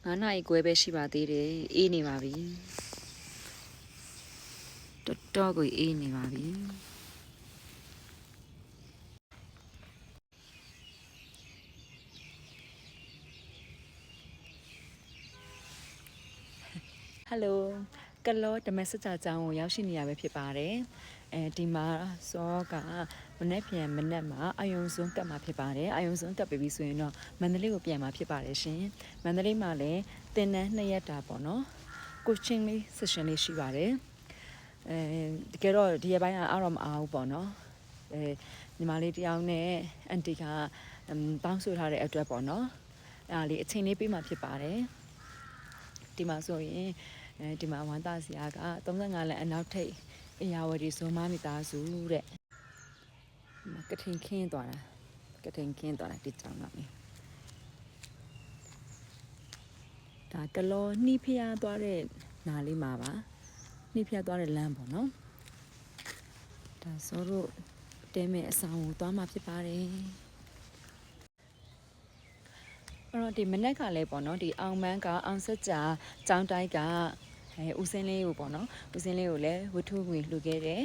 9 ခွဲပဲရှိပါသေးတယ်အေးနေပါပြီတော်တော်ကိုအေးနေပါပြီဟယ်လိုကလောဓမ္မစကြာကျောင်းကိုရောက်ရှိနေရပဲဖြစ်ပါတယ်ဒီမှာစောကမနေ့ပြန်မနေ့မှာအယုံစွန်းတက်မှာဖြစ်ပါတယ်အယုံစွန်းတက်ပြီဆိုရင်တော့မန္တလေးကိုပြန်မှာဖြစ်ပါတယ်ရှင်မန္တလေးမှာလည်းတင်တန်း2ရက်တာပေါ့နော်ကိုချင်းလေး session လေးရှိပါတယ်တကယ်တော့ဒီရက်ပိုင်းကအားတော့မအားဘူးပေါ့နော်ညီမလေးတယောက်နဲ့အန်တီကတောင်းဆိုထားတဲ့အတွက်ပေါ့နော်အဲ့ဒါလေးအချိန်လေးပေးမှဖြစ်ပါတယ်ဒီမှာဆိုရင်ဒီမှာဝမ်းသာစရာက35လမ်းအနောက်ထိပ်အရာဝတီဇွန်မမိသားစုတဲ့ကထင်ခင်းသွားတာဒီကြောင်ကမြေဒါကလောနှီးဖျားသွားတဲ့နားလေးမှာပါနှီးဖျားသွားတဲ့လမ်းပေါ့နော်ဒါဆိုတော့တဲမဲ့အဆောင်ကိုသွားမှာဖြစ်ပါတယ်အဲ့တော့ဒီမနက်ကလည်းပေါ့နော်ဒီအောင်မန်းကအောင်စက်ကြာကျောင်းတိုက်ကဦးစင်းလေးကိုပေါ့နော်ဦးစင်းလေးကိုလည်းဝတ္ထုငွေလှူခဲ့တယ်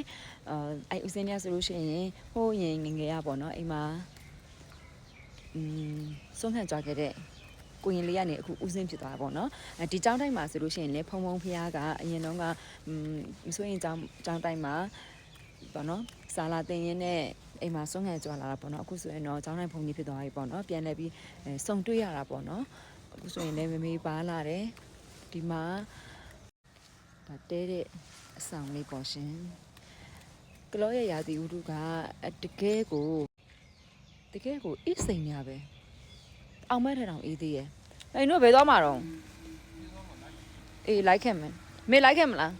အဲ့ဦးစင်းလေးဆိုလို့ရှိရင်ဟိုးရင်ငငယ်ရပေါ့နော်အိမ်မှာဆုံးခံကြခဲ့တဲ့ကိုရင်လေးကနေအခုဦးစင်းဖြစ်သွားတာပေါ့နော်ဒီကျောင်းတိုင်းမှာဆိုလို့ရှိရင်လည်းဖုံဖုံဖျားကအရင်တော့ကမဆိုရင်ကျောင်းတိုင်းမှာပေါ့နော်စာလာတင်ရင်းနဲ့အိမ်မှာဆုံးခံကြွလာတာပေါ့နော်အခုဆိုရင်တော့ကျောင်းတိုင်းဖုံကြီးဖြစ်သွားပြီပေါ့နော်ပြန်လဲပြီးစုံတွေ့ရတာပေါ့နော်အခုဆိုရင်လည်းမမေပါလာတယ်ဒီမှာဒါတဲတဲ့အဆောင်လေးပေါ့ရှင်ကလောရဲ့ရာသီဥတုကတကယ်ကိုအေးစိမ်ရပဲအောင်မဲထထောင်အေးသေးရဲ့အဲ့တို့ဘယ်သွားမှာတော့အေးလိုက်ခဲ့မယ်မေလိုက်ခဲ့မလား